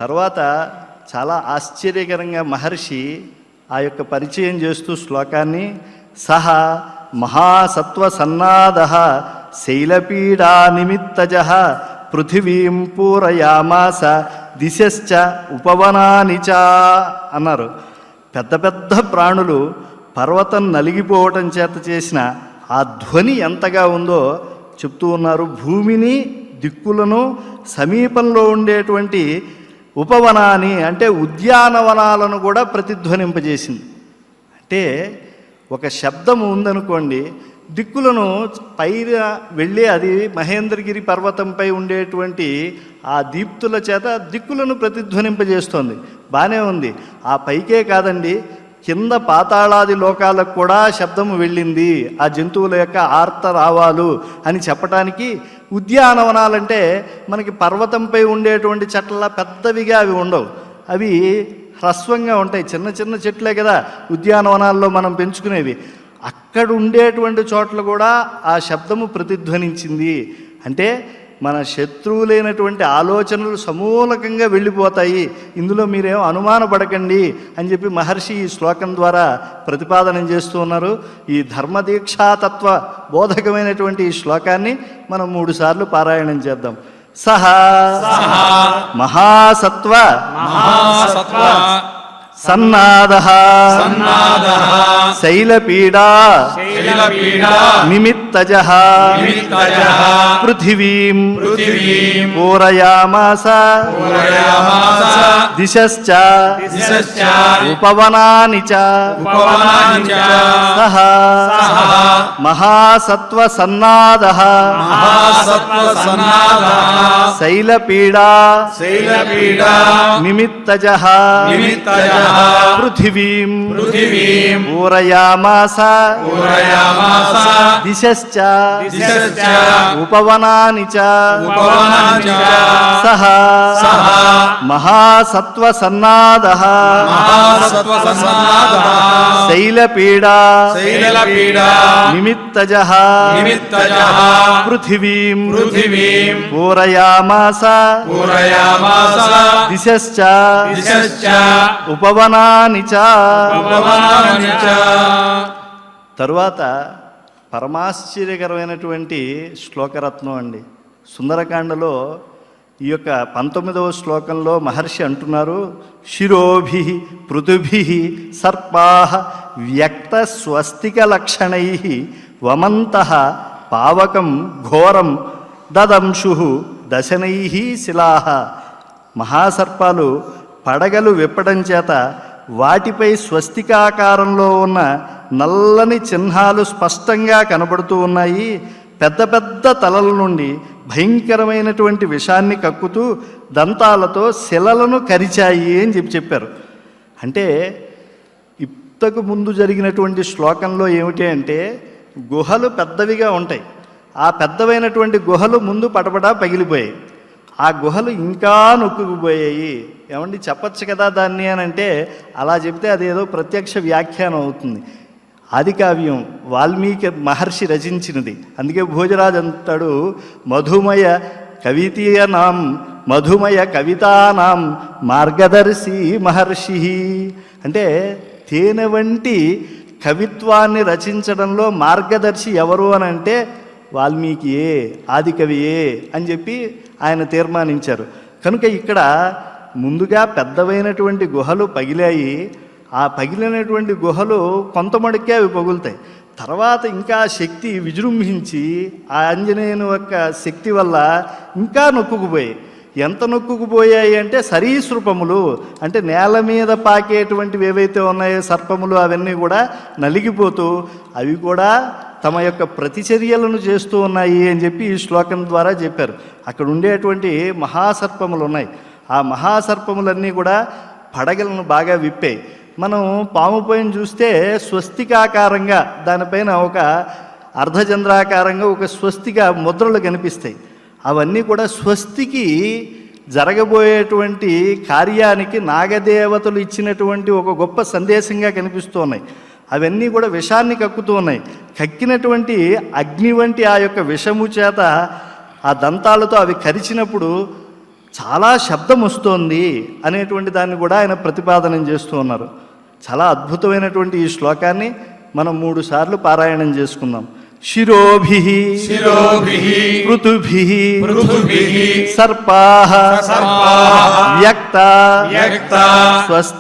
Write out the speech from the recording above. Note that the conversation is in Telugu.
తర్వాత చాలా ఆశ్చర్యకరంగా మహర్షి ఆ యొక్క పరిచయం చేస్తూ శ్లోకాన్ని సహ మహాసత్వ సన్నాద శైలపీడా నిమిత్తజ పృథివీం పూరయామాస దిశశ్చ ఉపవనాని చ అన్నారు. పెద్ద పెద్ద ప్రాణులు పర్వతం నలిగిపోవటం చేత చేసిన ఆ ధ్వని ఎంతగా ఉందో చెప్తూ ఉన్నారు. భూమిని దిక్కులను సమీపంలో ఉండేటువంటి ఉపవనాన్ని అంటే ఉద్యానవనాలను కూడా ప్రతిధ్వనింపజేసింది. అంటే ఒక శబ్దము ఉందనుకోండి, దిక్కులను పైన వెళ్ళి అది మహేంద్రగిరి పర్వతంపై ఉండేటువంటి ఆ దీప్తుల చేత దిక్కులను ప్రతిధ్వనింపజేస్తోంది. బాగానే ఉంది. ఆ పైకే కాదండి, కింద పాతాళాది లోకాలకు కూడా శబ్దము వెళ్ళింది ఆ జంతువుల యొక్క ఆర్తరావాలు అని చెప్పడానికి. ఉద్యానవనాలంటే మనకి పర్వతంపై ఉండేటువంటి చెట్ల పెద్దవిగా అవి ఉండవు, అవి హ్రస్వంగా ఉంటాయి, చిన్న చిన్న చెట్లే కదా ఉద్యానవనాల్లో మనం పెంచుకునేవి. అక్కడ ఉండేటువంటి చోట్ల కూడా ఆ శబ్దము ప్రతిధ్వనించింది. అంటే మన శత్రువులైనటువంటి ఆలోచనలు సమూలకంగా వెళ్ళిపోతాయి, ఇందులో మీరేం అనుమానపడకండి అని చెప్పి మహర్షి ఈ శ్లోకం ద్వారా ప్రతిపాదన చేస్తూ ఉన్నారు. ఈ ధర్మదీక్షాతత్వ బోధకమైనటువంటి ఈ శ్లోకాన్ని మనం 3 సార్లు పారాయణం చేద్దాం. సహ మహాసత్వ సన్నాదః శైలపీడా నిమిత్తజః పృథివీం పూరయామాస దిశశ్చ ఉపవనాని చ సహ మహాసత్వ సన్నాదః శైలపీడా నిమిత్తజః పృథివీం పూరయామాస దిశశ్చ ఉపవనాని చ సహ మహాసత్వ సన్నాదః శైలపీడా నిమిత్తజః పృథివీం పూరయామాస దిశశ్చ ఉపవనాని చ. తరువాత పరమాశ్చర్యకరమైనటువంటి శ్లోకరత్నం అండి. సుందరకాండలో ఈ యొక్క 19వ శ్లోకంలో మహర్షి అంటున్నారు, శిరోభి పృథుభి సర్పా వ్యక్త స్వస్తిక లక్షణై వమంతః పావకం ఘోరం దదంశు దశనై శిలాః. మహాసర్పాలు పడగలు విప్పడం చేత వాటిపై స్వస్తికాకారంలో ఉన్న నల్లని చిహ్నాలు స్పష్టంగా కనబడుతూ ఉన్నాయి. పెద్ద పెద్ద తలల నుండి భయంకరమైనటువంటి విషాన్ని కక్కుతూ దంతాలతో శిలలను కరిచాయి అని చెప్పారు. అంటే ఇంతకు ముందు జరిగినటువంటి శ్లోకంలో ఏమిటి అంటే గుహలు పెద్దవిగా ఉంటాయి, ఆ పెద్దవైనటువంటి గుహలు ముందు పటపటా పగిలిపోయాయి, ఆ గుహలు ఇంకా నొక్కుకుపోయాయి. ఏమండి చెప్పచ్చు కదా దాన్ని అని అంటే అలా చెప్తే అదేదో ప్రత్యక్ష వ్యాఖ్యానం అవుతుంది. ఆదికావ్యం వాల్మీకి మహర్షి రచించినది. అందుకే భోజరాజు అంటాడు, మధుమయ కవితీయనాం మధుమయ కవితానాం మార్గదర్శి మహర్షి. అంటే తేనె వంటి కవిత్వాన్ని రచించడంలో మార్గదర్శి ఎవరు అని అంటే వాల్మీకియే, ఆదికవియే అని చెప్పి ఆయన తీర్మానించారు. కనుక ఇక్కడ ముందుగా పెద్దవైనటువంటి గుహలు పగిలాయి. ఆ పగిలినటువంటి గుహలు కొంతమడికే అవి పగులుతాయి. తర్వాత ఇంకా శక్తి విజృంభించి ఆ ఆంజనేయుని యొక్క శక్తి వల్ల ఇంకా నొక్కుకుపోయాయి. ఎంత నొక్కుకుపోయాయి అంటే సరీసృపములు, అంటే నేల మీద పాకేటువంటివి ఏవైతే ఉన్నాయో సర్పములు, అవన్నీ కూడా నలిగిపోతూ అవి కూడా తమ యొక్క ప్రతిచర్యలను చేస్తూ ఉన్నాయి అని చెప్పి ఈ శ్లోకం ద్వారా చెప్పారు. అక్కడ ఉండేటువంటి మహాసర్పములు ఉన్నాయి, ఆ మహాసర్పములన్నీ కూడా పడగలను బాగా విప్పాయి. మనం పాము పైన చూస్తే స్వస్తికాకారంగా దానిపైన ఒక అర్ధచంద్రాకారంగా ఒక స్వస్తిక ముద్రలు కనిపిస్తాయి. అవన్నీ కూడా స్వస్తికి జరగబోయేటువంటి కార్యానికి నాగదేవతలు ఇచ్చినటువంటి ఒక గొప్ప సందేశంగా కనిపిస్తూ ఉన్నాయి. అవన్నీ కూడా విషాన్ని కక్కుతూ ఉన్నాయి. కక్కినటువంటి అగ్ని వంటి ఆ యొక్క విషము చేత ఆ దంతాలతో అవి కరిచినప్పుడు చాలా శబ్దం వస్తోంది అనేటువంటి దాన్ని కూడా ఆయన ప్రతిపాదన చేస్తూ ఉన్నారు. చాలా అద్భుతమైనటువంటి ఈ శ్లోకాన్ని మనం 3 సార్లు పారాయణం చేసుకుందాం. శిరోభిః పృథుభిః సర్పాః వ్యక్తా స్వస్తి